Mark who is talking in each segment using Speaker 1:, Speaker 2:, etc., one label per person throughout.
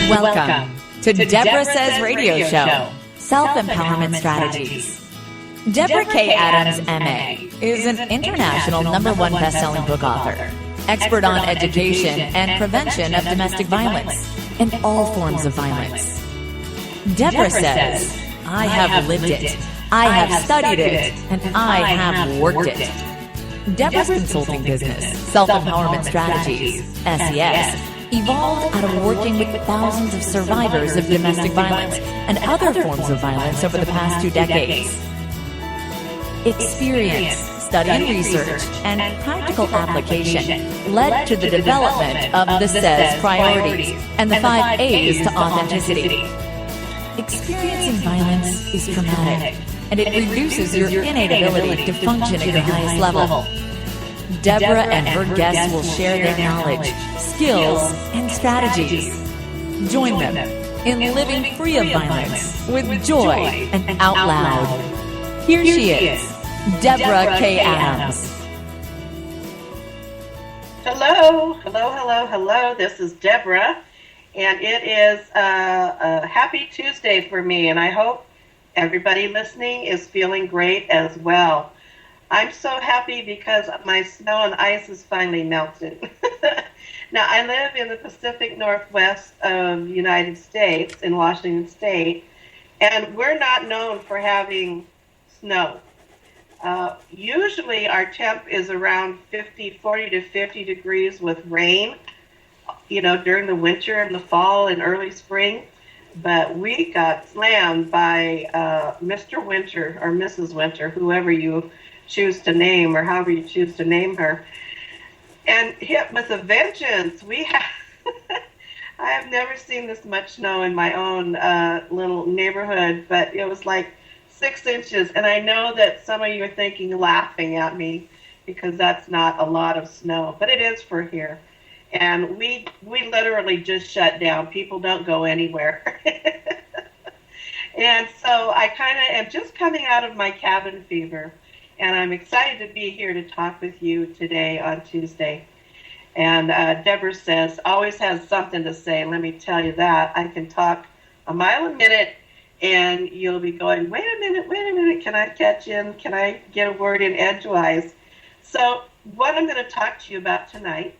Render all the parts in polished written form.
Speaker 1: Welcome to Deborah Says Radio Show, Self-Empowerment Strategies. Deborah K. Adams, M.A., is an international #1 best-selling book author, expert on education and prevention of domestic violence and all forms of violence. Deborah says, I have lived it, I have studied it, and I have worked it. Deborah's consulting business, Self-Empowerment Strategies, SES, evolved out of working with thousands of survivors of domestic violence and other forms of violence over the past 2 decades. Experience, study and research, and practical application led to the development of the SES priorities and the 5 A's to authenticity. Experiencing violence is traumatic, and it reduces your innate ability to function at your highest level. Deborah and her guests will share their knowledge, skills, and strategies. Join them in living free of violence with joy and out loud. Here she is, Deborah K. Adams.
Speaker 2: Hello. This is Deborah, and it is a happy Tuesday for me, and I hope everybody listening is feeling great as well. I'm so happy because my snow and ice is finally melted. Now, I live in the Pacific Northwest of the United States, in Washington State, and we're not known for having snow. Usually our temp is around 40 to 50 degrees with rain, during the winter and the fall and early spring. But we got slammed by Mr. Winter or Mrs. Winter, whoever you choose to name or however you choose to name her, and hit with a vengeance. I have never seen this much snow in my own little neighborhood, but it was like 6 inches, and I know that some of you are laughing at me because that's not a lot of snow, but it is for here. And we literally just shut down. People don't go anywhere. And so I kind of am just coming out of my cabin fever, and I'm excited to be here to talk with you today on Tuesday. And Deborah says, always has something to say. Let me tell you that. I can talk a mile a minute, and you'll be going, wait a minute, can I catch in? Can I get a word in edgewise? So what I'm going to talk to you about tonight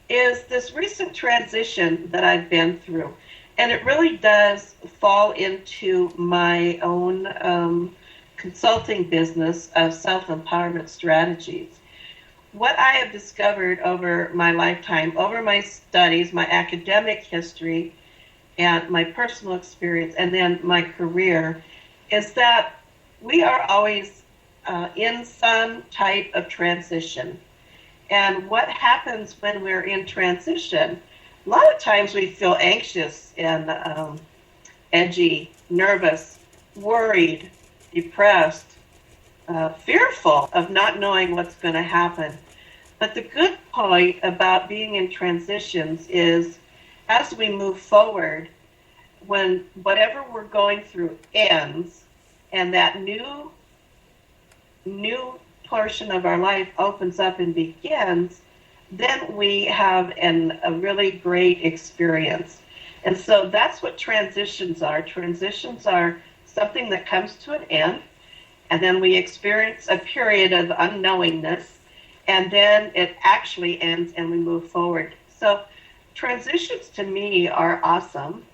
Speaker 2: is this recent transition that I've been through. And it really does fall into my own consulting business of self-empowerment strategies. What I have discovered over my lifetime, over my studies, my academic history, and my personal experience, and then my career, is that we are always in some type of transition. And what happens when we're in transition, a lot of times we feel anxious and edgy, nervous, worried, depressed, fearful of not knowing what's going to happen. But the good point about being in transitions is as we move forward, when whatever we're going through ends and that new portion of our life opens up and begins, then we have a really great experience. And so that's what transitions are. Transitions are something that comes to an end, and then we experience a period of unknowingness, and then it actually ends and we move forward. So transitions to me are awesome,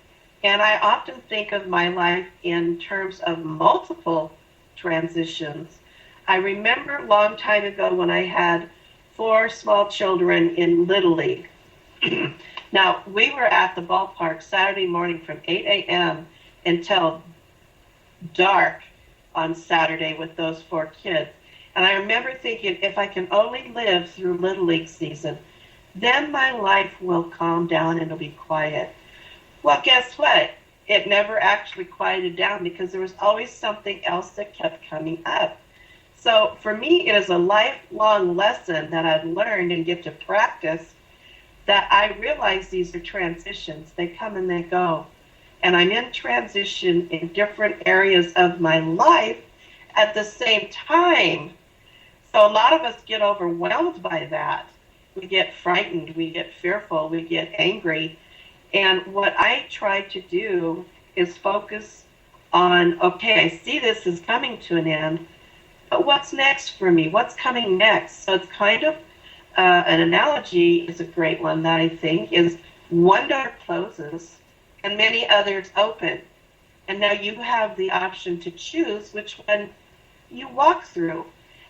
Speaker 2: and I often think of my life in terms of multiple transitions. I remember a long time ago when I had 4 small children in Little League. Now, we were at the ballpark Saturday morning from 8 a.m. until dark on Saturday with those 4 kids. And I remember thinking, if I can only live through Little League season, then my life will calm down and it'll be quiet. Well, guess what? It never actually quieted down because there was always something else that kept coming up. So for me, it is a lifelong lesson that I've learned and get to practice, that I realize these are transitions. They come and they go. And I'm in transition in different areas of my life at the same time. So a lot of us get overwhelmed by that. We get frightened, we get fearful, we get angry. And what I try to do is focus on, okay, I see this is coming to an end, but what's next for me? What's coming next? So it's kind of an analogy is a great one that I think is one door closes and many others open. And now you have the option to choose which one you walk through.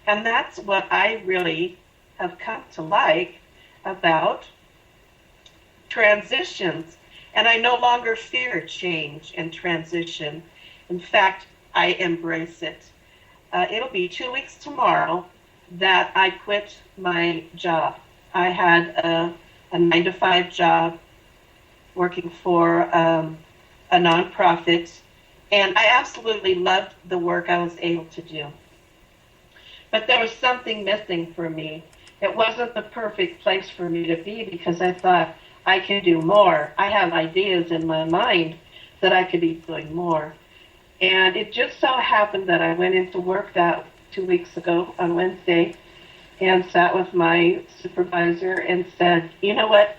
Speaker 2: And that's what I really have come to like about transitions. And I no longer fear change and transition. In fact, I embrace it. It'll be 2 weeks tomorrow that I quit my job. I had a 9-to-5 job working for a nonprofit, and I absolutely loved the work I was able to do. But there was something missing for me. It wasn't the perfect place for me to be because I thought I can do more. I have ideas in my mind that I could be doing more. And it just so happened that I went into work that 2 weeks ago on Wednesday and sat with my supervisor and said, you know what,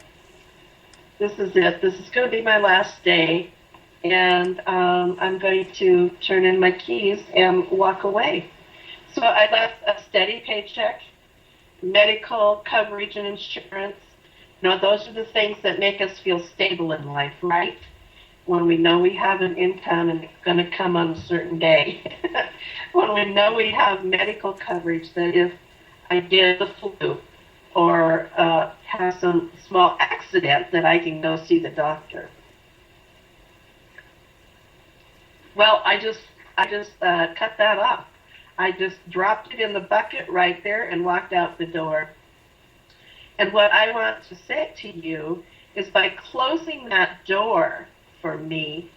Speaker 2: this is it. This is going to be my last day, and I'm going to turn in my keys and walk away. So I left a steady paycheck, medical coverage and insurance. You know, those are the things that make us feel stable in life, right? When we know we have an income and it's going to come on a certain day. When we know we have medical coverage that if I get the flu or have some small accident that I can go see the doctor. Well, I just cut that off. I just dropped it in the bucket right there and walked out the door. And what I want to say to you is by closing that door for me,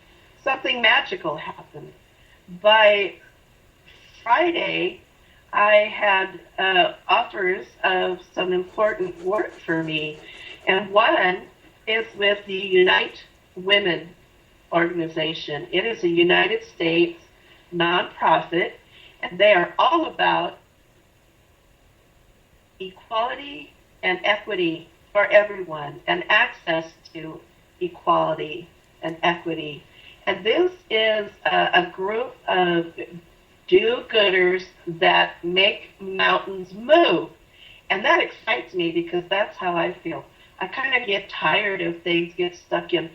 Speaker 2: something magical happened. By Friday, I had offers of some important work for me. And one is with the Unite Women organization. It is a United States nonprofit, and they are all about equality and equity for everyone and access to equality and equity. And this is a group of do-gooders that make mountains move. And that excites me because that's how I feel. I kind of get tired of things get stuck in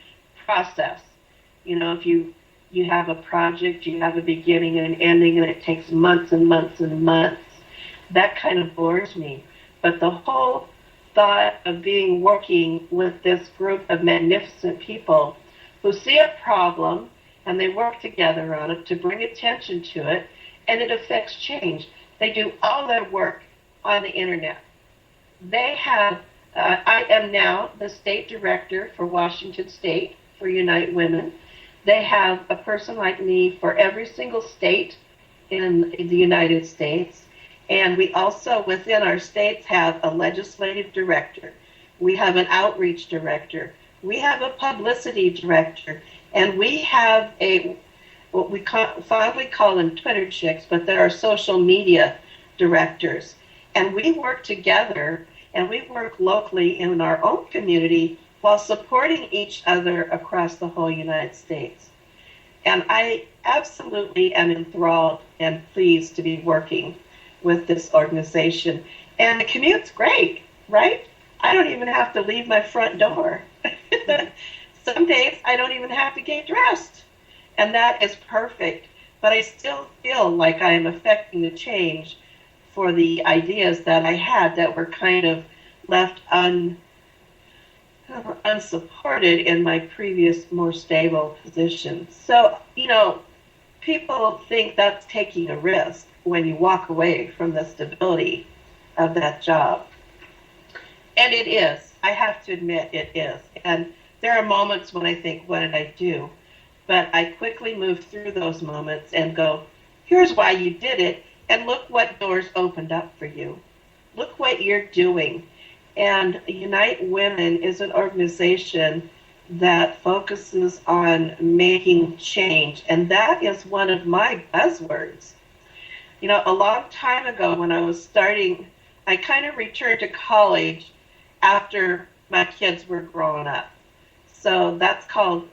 Speaker 2: process. You know, if you have a project, you have a beginning and an ending, and it takes months and months and months. That kind of bores me. But the whole thought of working with this group of magnificent people who see a problem and they work together on it to bring attention to it, and it affects change. They do all their work on the internet. They have, I am now the state director for Washington State for Unite Women. They have a person like me for every single state in the United States. And we also, within our states, have a legislative director. We have an outreach director. We have a publicity director. And we have what we fondly call them Twitter chicks, but they're our social media directors. And we work together, and we work locally in our own community while supporting each other across the whole United States. And I absolutely am enthralled and pleased to be working with this organization. And the commute's great, right? I don't even have to leave my front door. Some days I don't even have to get dressed. And that is perfect. But I still feel like I am affecting the change for the ideas that I had that were kind of left unsupported in my previous, more stable position. So, you know, people think that's taking a risk when you walk away from the stability of that job. And it is. I have to admit it is. And there are moments when I think, what did I do? But I quickly move through those moments and go, here's why you did it, and look what doors opened up for you. Look what you're doing. And Unite Women is an organization that focuses on making change. And that is one of my buzzwords. You know, a long time ago when I was starting, I kind of returned to college after my kids were growing up. So it's called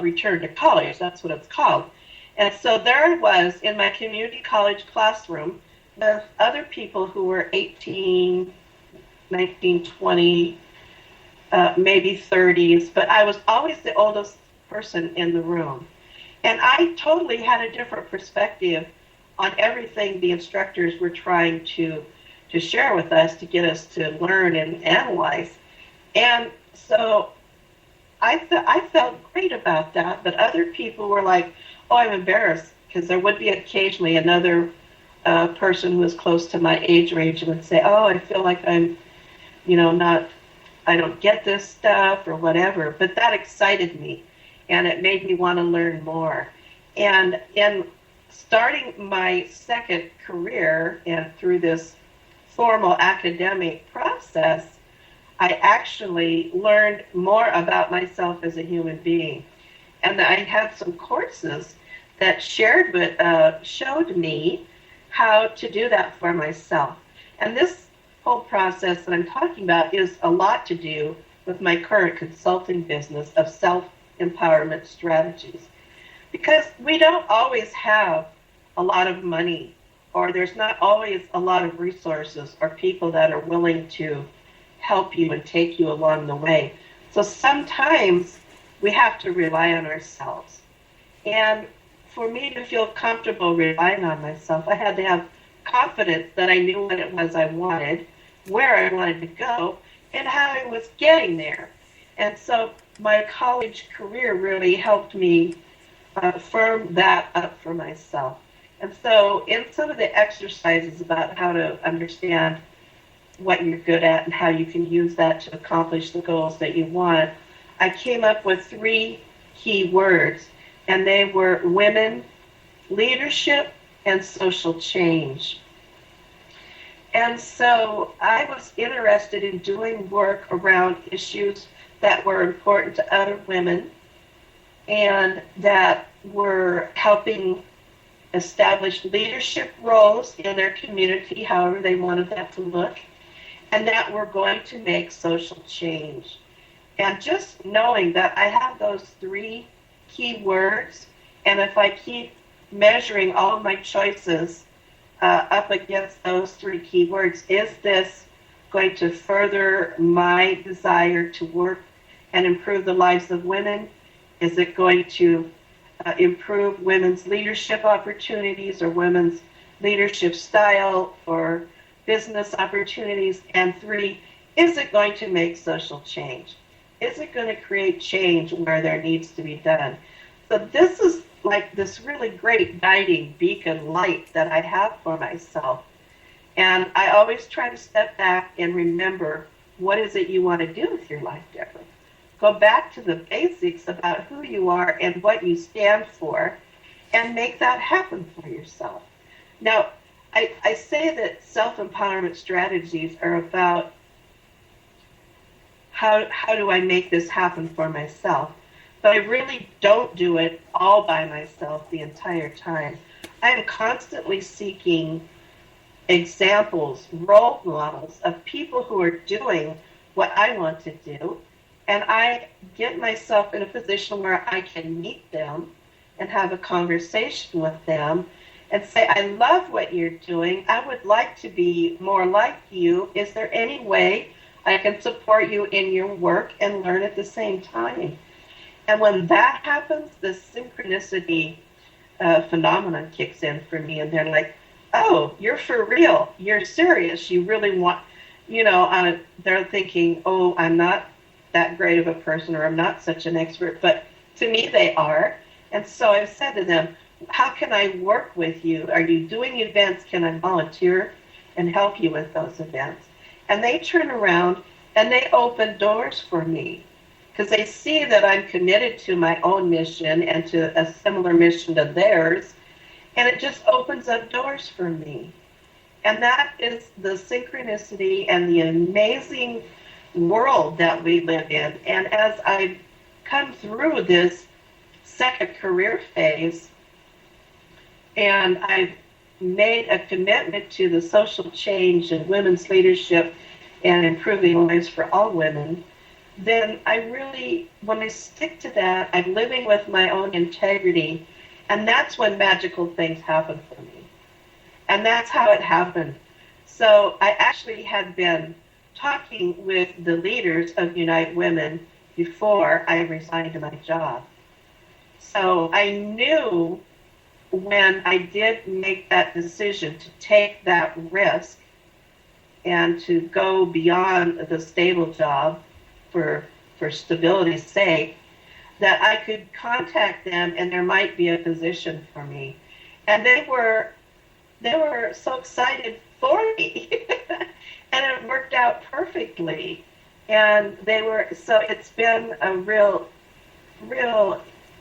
Speaker 2: Return to College. That's what it's called. And so there I was in my community college classroom with other people who were 18, 19, 20, maybe 30s, but I was always the oldest person in the room. And I totally had a different perspective on everything the instructors were trying to share with us to get us to learn and analyze. And so I felt great about that, but other people were like, oh, I'm embarrassed, because there would be occasionally another person who was close to my age range and would say, oh, I feel like I'm, I don't get this stuff or whatever. But that excited me, and it made me want to learn more. And in starting my second career and through this formal academic process, I actually learned more about myself as a human being. And I had some courses that showed me how to do that for myself. And this whole process that I'm talking about is a lot to do with my current consulting business of self-empowerment strategies. Because we don't always have a lot of money, or there's not always a lot of resources or people that are willing to help you and take you along the way. So sometimes we have to rely on ourselves. And for me to feel comfortable relying on myself, I had to have confidence that I knew what it was I wanted, where I wanted to go, and how I was getting there. And so my college career really helped me firm that up for myself. And so in some of the exercises about how to understand what you're good at and how you can use that to accomplish the goals that you want, I came up with 3 key words, and they were women, leadership, and social change. And so I was interested in doing work around issues that were important to other women and that were helping establish leadership roles in their community, however they wanted that to look, and that were going to make social change. And just knowing that I have those 3 key words, and if I keep measuring all of my choices up against those 3 key words, is this going to further my desire to work and improve the lives of women? Is it going to improve women's leadership opportunities or women's leadership style or business opportunities? And 3, is it going to make social change? Is it going to create change where there needs to be done? So this is like this really great guiding beacon light that I have for myself. And I always try to step back and remember, what is it you want to do with your life, Deborah? Go back to the basics about who you are and what you stand for, and make that happen for yourself. Now, I say that self-empowerment strategies are about how do I make this happen for myself? But I really don't do it all by myself the entire time. I am constantly seeking examples, role models of people who are doing what I want to do. And I get myself in a position where I can meet them and have a conversation with them and say, I love what you're doing. I would like to be more like you. Is there any way I can support you in your work and learn at the same time? And when that happens, the synchronicity phenomenon kicks in for me. And they're like, oh, you're for real. You're serious. You really want, they're thinking, oh, I'm not that great of a person, or I'm not such an expert. But to me, they are. And so I've said to them, how can I work with you? Are you doing events? Can I volunteer and help you with those events? And they turn around and they open doors for me, because they see that I'm committed to my own mission and to a similar mission to theirs, and it just opens up doors for me. And that is the synchronicity and the amazing world that we live in. And as I've come through this second career phase, and I've made a commitment to the social change and women's leadership and improving lives for all women, then when I stick to that, I'm living with my own integrity, and that's when magical things happen for me. And that's how it happened. So I actually had been talking with the leaders of Unite Women before I resigned my job. So I knew when I did make that decision to take that risk and to go beyond the stable job for stability's sake, that I could contact them and there might be a position for me. And they were so excited for me. And it worked out perfectly. And so it's been a real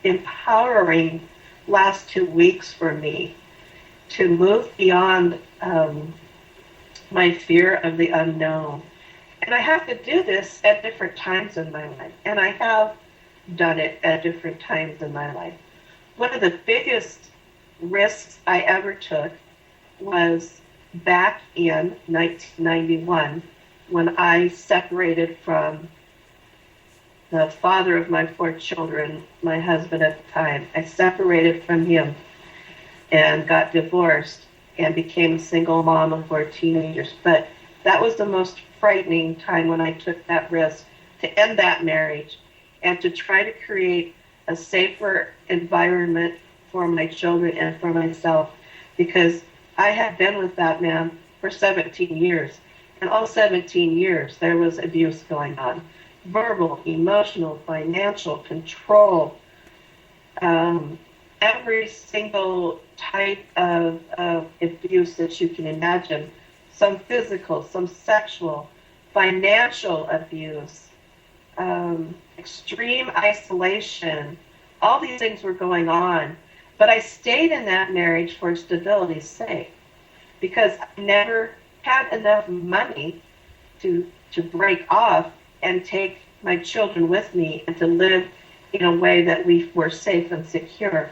Speaker 2: empowering last 2 weeks for me to move beyond my fear of the unknown. And I have to do this at different times in my life. And I have done it at different times in my life. One of the biggest risks I ever took was back in 1991 when I separated from the father of my 4 children, my husband at the time. I separated from him and got divorced and became a single mom of 4 teenagers. But that was the most frightening time when I took that risk to end that marriage and to try to create a safer environment for my children and for myself, because I had been with that man for 17 years. And all 17 years there was abuse going on. Verbal, emotional, financial, control, every single type of abuse that you can imagine. Some physical, some sexual, financial abuse, extreme isolation. All these things were going on. But I stayed in that marriage for stability's sake, because I never had enough money to break off and take my children with me and to live in a way that we were safe and secure.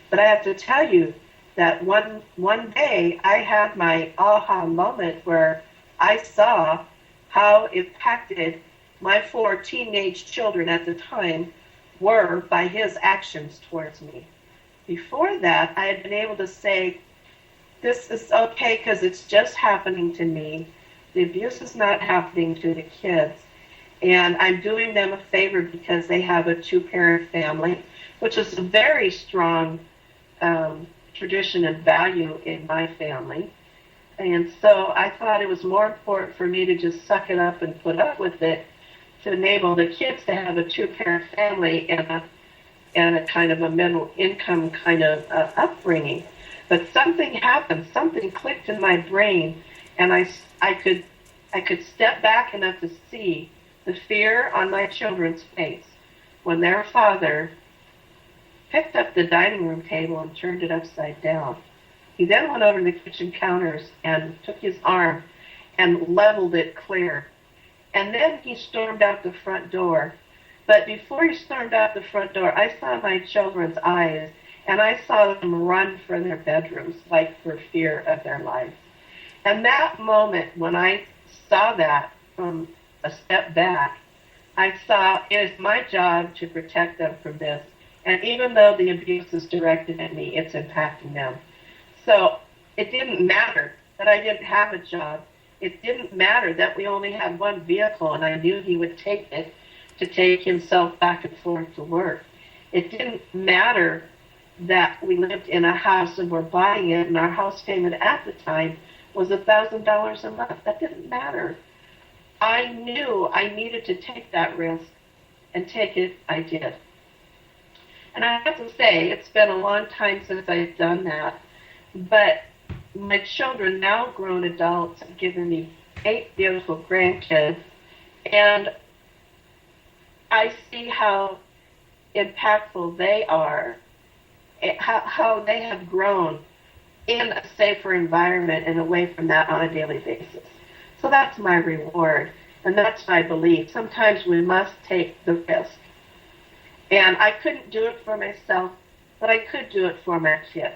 Speaker 2: But I have to tell you that one day I had my aha moment where I saw how impacted my 4 teenage children at the time were by his actions towards me. Before that, I had been able to say, this is okay because it's just happening to me. The abuse is not happening to the kids. And I'm doing them a favor because they have a 2-parent family, which is a very strong tradition and value in my family. And so I thought it was more important for me to just suck it up and put up with it to enable the kids to have a 2-parent family and a kind of a middle income kind of upbringing. But something happened, something clicked in my brain, and I could step back enough to see the fear on my children's face when their father picked up the dining room table and turned it upside down. He then went over to the kitchen counters and took his arm and leveled it clear. And then he stormed out the front door. But before he stormed out the front door, I saw my children's eyes, and I saw them run for their bedrooms, like for fear of their lives. And that moment, when I saw that from a step back, I saw it is my job to protect them from this. And even though the abuse is directed at me, it's impacting them. So it didn't matter that I didn't have a job. It didn't matter that we only had one vehicle, and I knew he would take it to take himself back and forth to work. It didn't matter that we lived in a house and were buying it, and our house payment at the time was $1,000 a month. That didn't matter. I knew I needed to take that risk, and take it I did. And I have to say, it's been a long time since I've done that, but my children, now grown adults, have given me 8 beautiful grandkids, and I see how impactful they are, how they have grown in a safer environment and away from that on a daily basis. So that's my reward, and that's my belief. Sometimes we must take the risk. And I couldn't do it for myself, but I could do it for my kids.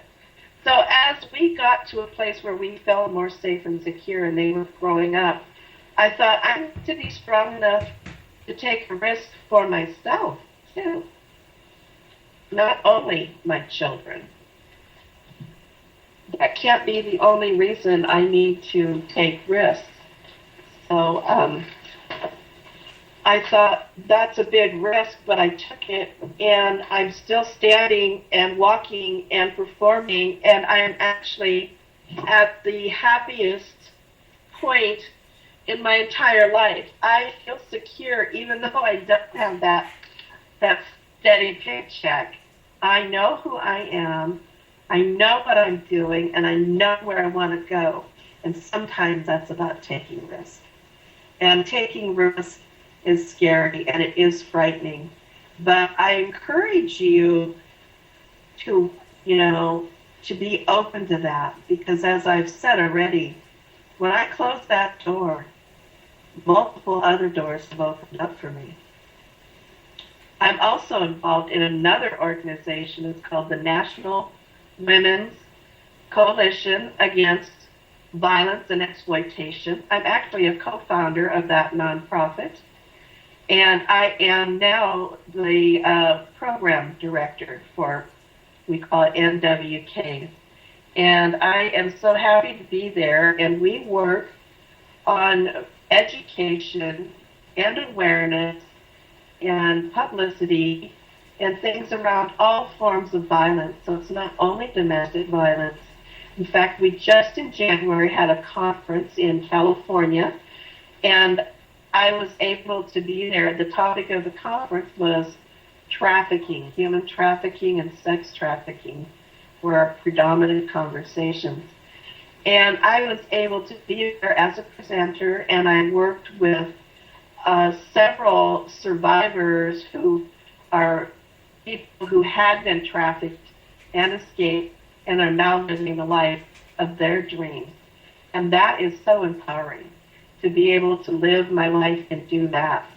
Speaker 2: So as we got to a place where we felt more safe and secure and they were growing up, I thought I need to be strong enough to take a risk for myself, too. Not only my children. That can't be the only reason I need to take risks. So I thought, that's a big risk, but I took it, and I'm still standing and walking and performing, and I'm actually at the happiest point in my entire life. I feel secure, even though I don't have that steady paycheck. I know who I am, I know what I'm doing, and I know where I want to go. And sometimes that's about taking risks. And taking risks is scary, and it is frightening. But I encourage you to, to be open to that, because as I've said already, when I close that door, multiple other doors have opened up for me. I'm also involved in another organization. It's called the National Women's Coalition Against Violence and Exploitation. I'm actually a co-founder of that nonprofit, and I am now the program director for, we call it NWK. And I am so happy to be there, and we work on education and awareness and publicity and things around all forms of violence. So it's not only domestic violence. In fact, we just in January had a conference in California, and I was able to be there. The topic of the conference was trafficking, human trafficking and sex trafficking were our predominant conversations. And I was able to be there as a presenter, and I worked with several survivors who are people who had been trafficked and escaped and are now living the life of their dreams. And that is so empowering, to be able to live my life and do that.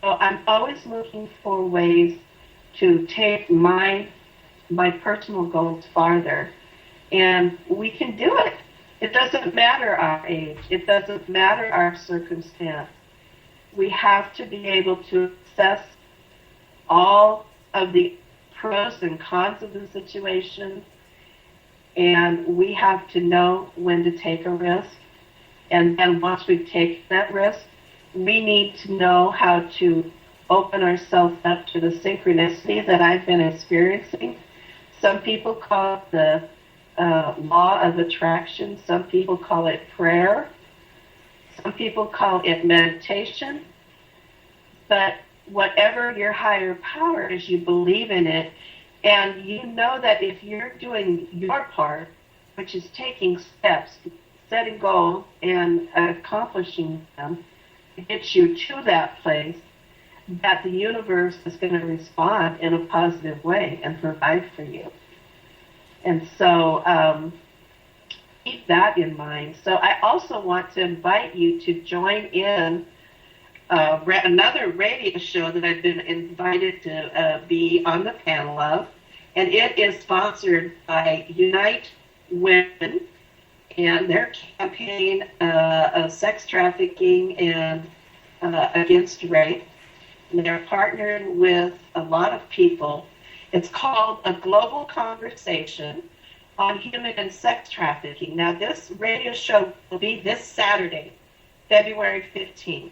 Speaker 2: So I'm always looking for ways to take my personal goals farther. And we can do it. It doesn't matter our age. It doesn't matter our circumstance. We have to be able to assess all of the pros and cons of the situation, and we have to know when to take a risk. And then once we've taken that risk, we need to know how to open ourselves up to the synchronicity that I've been experiencing. Some people call it the law of attraction. Some people call it prayer. Some people call it meditation. But whatever your higher power is, you believe in it, and you know that if you're doing your part, which is taking steps, setting goals, and accomplishing them to get you to that place, that the universe is going to respond in a positive way and provide for you. And so keep that in mind. So I also want to invite you to join in another radio show that I've been invited to be on the panel of, and it is sponsored by Unite Women and their campaign of sex trafficking and against rape. And they're partnered with a lot of people. It's called A Global Conversation on Human and Sex Trafficking. Now, this radio show will be this Saturday, February 15th.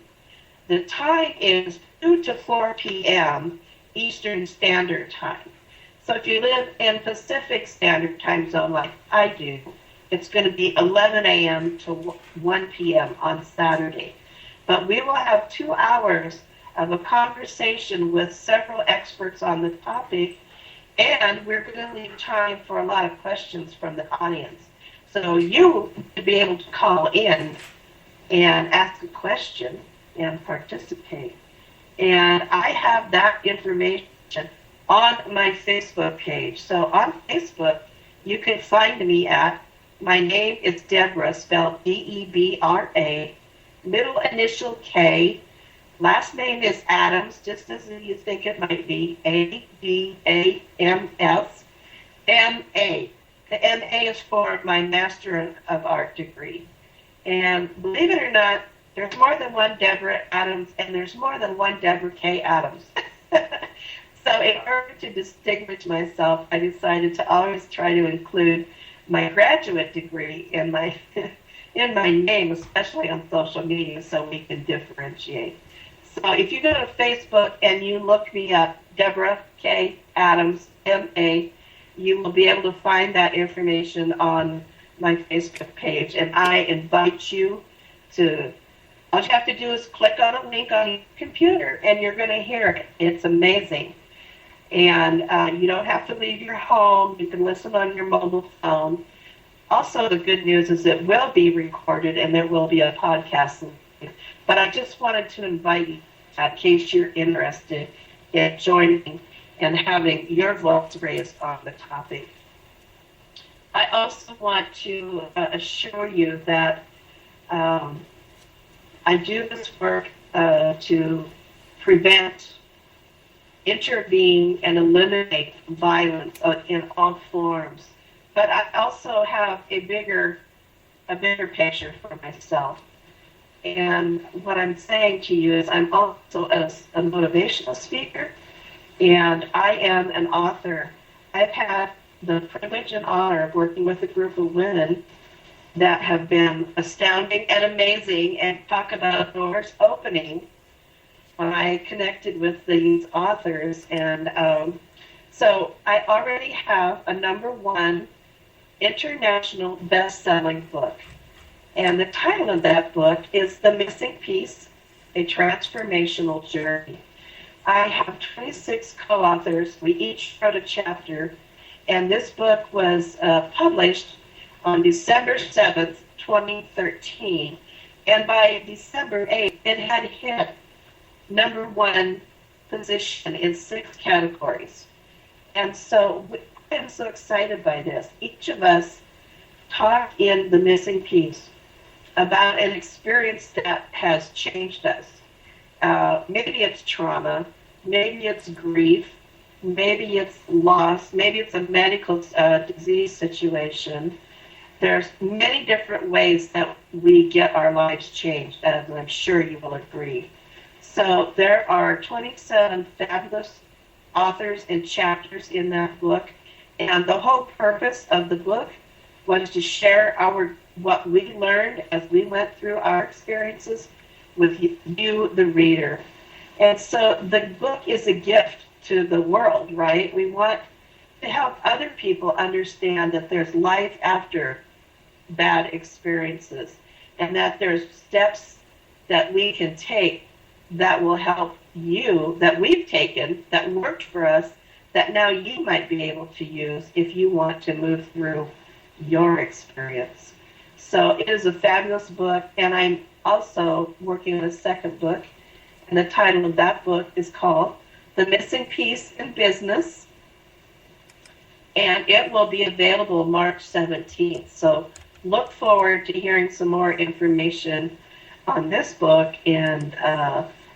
Speaker 2: The time is 2 to 4 p.m. Eastern Standard Time. So if you live in Pacific Standard Time Zone like I do, it's going to be 11 a.m. to 1 p.m. on Saturday. But we will have 2 hours of a conversation with several experts on the topic, and we're going to leave time for a lot of questions from the audience. So you to be able to call in and ask a question and participate. And I have that information on my Facebook page. So on Facebook, you can find me at, my name is Deborah, spelled Debra, middle initial K, last name is Adams, just as you think it might be, Adams, M.A. The M.A. is for my Master of Art degree. And believe it or not, There's more than one Deborah Adams, and there's more than one Deborah K. Adams. So in order to distinguish myself, I decided to always try to include my graduate degree in my in my name, especially on social media, so we can differentiate. So if you go to Facebook and you look me up, Deborah K. Adams, M.A., you will be able to find that information on my Facebook page. And I invite you to, all you have to do is click on a link on your computer and you're going to hear it. It's amazing. And you don't have to leave your home. You can listen on your mobile phone. Also, the good news is it will be recorded and there will be a podcast link. But I just wanted to invite you, in case you're interested in joining and having your voice raised on the topic. I also want to assure you that I do this work to prevent, intervene, and eliminate violence in all forms. But I also have a bigger picture for myself. And what I'm saying to you is I'm also a motivational speaker, and I am an author. I've had the privilege and honor of working with a group of women that have been astounding and amazing, and talk about doors opening when I connected with these authors. And so I already have a #1 international best-selling book. And the title of that book is The Missing Piece, A Transformational Journey. I have 26 co-authors. We each wrote a chapter, and this book was published on December 7th, 2013. And by December 8th, it had hit #1 position in 6 categories. And so I'm so excited by this. Each of us talk in The Missing Piece about an experience that has changed us. Maybe it's trauma, maybe it's grief, maybe it's loss, maybe it's a medical disease situation. There's many different ways that we get our lives changed, as I'm sure you will agree. So there are 27 fabulous authors and chapters in that book, and the whole purpose of the book was to share what we learned as we went through our experiences with you, the reader. And so the book is a gift to the world, right? We want to help other people understand that there's life after bad experiences, and that there's steps that we can take that will help you, that we've taken, that worked for us, that now you might be able to use if you want to move through your experience. So it is a fabulous book, and I'm also working on a second book, and the title of that book is called The Missing Piece in Business, and it will be available March 17th. So look forward to hearing some more information on this book, and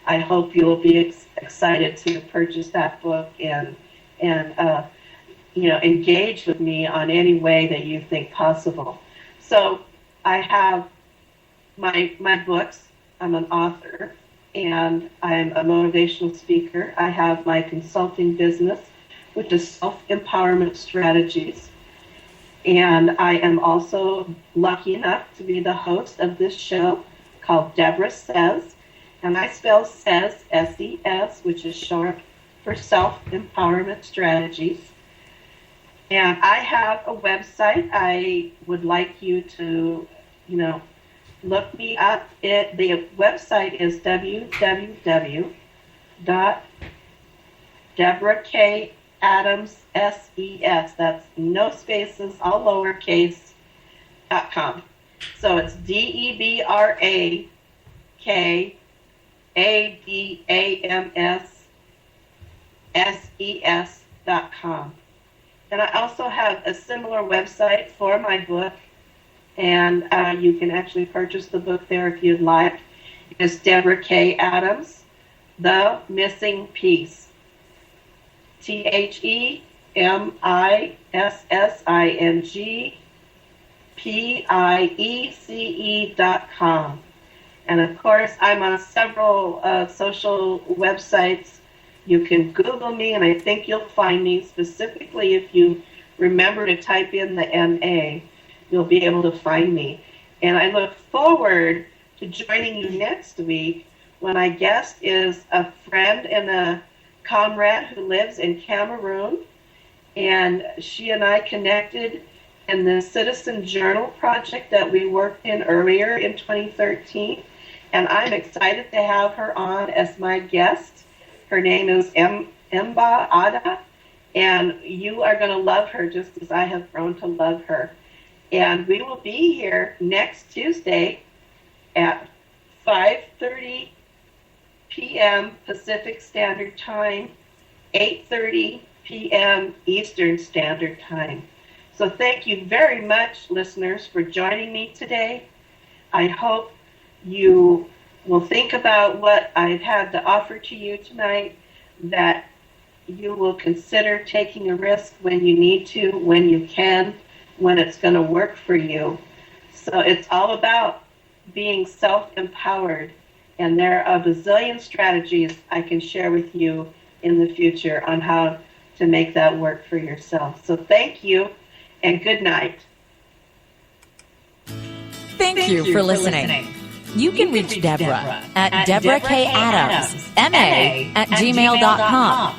Speaker 2: I hope you'll be excited to purchase that book and engage with me on any way that you think possible. So I have my books. I'm an author, and I'm a motivational speaker. I have my consulting business, which is self-empowerment strategies. And I am also lucky enough to be the host of this show called Deborah Says. And I spell Says, S-E-S, which is short for Self-Empowerment Strategies. And I have a website. I would like you to, look me up. The website is www.DeborahKAdamsSES. That's no spaces, all lowercase, .com. So it's DeborahKAdamsSES.com. And I also have a similar website for my book, and you can actually purchase the book there if you'd like. It's Deborah K. Adams, The Missing Piece. TheMissingPiece.com. And of course, I'm on several social websites. You can Google me, and I think you'll find me. Specifically, if you remember to type in the MA, you'll be able to find me. And I look forward to joining you next week when my guest is a friend and a comrade who lives in Cameroon. And she and I connected in the Citizen Journal project that we worked in earlier in 2013. And I'm excited to have her on as my guest. Her name is Emba Ada, and you are going to love her just as I have grown to love her. And we will be here next Tuesday at 5:30 p.m. Pacific Standard Time, 8:30 p.m. Eastern Standard Time. So thank you very much, listeners, for joining me today. I hope you will think about what I've had to offer to you tonight, that you will consider taking a risk when you need to, when you can, when it's going to work for you. So it's all about being self-empowered, and there are a bazillion strategies I can share with you in the future on how to make that work for yourself. So thank you, and good night.
Speaker 1: Thank you for listening. You can reach Deborah at Deborah K. Adams, MA, at gmail.com,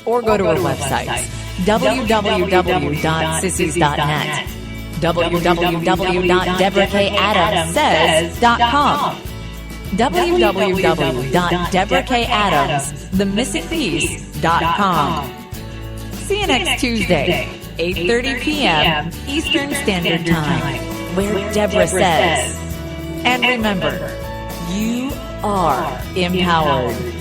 Speaker 1: or go to her website, www.sissies.net, www.deborahkadamssays.com, www.deborahkadamsthemissingpiece.com. See you next Tuesday, 8:30 p.m. Eastern Standard Time, where Deborah says, and remember, you are empowered.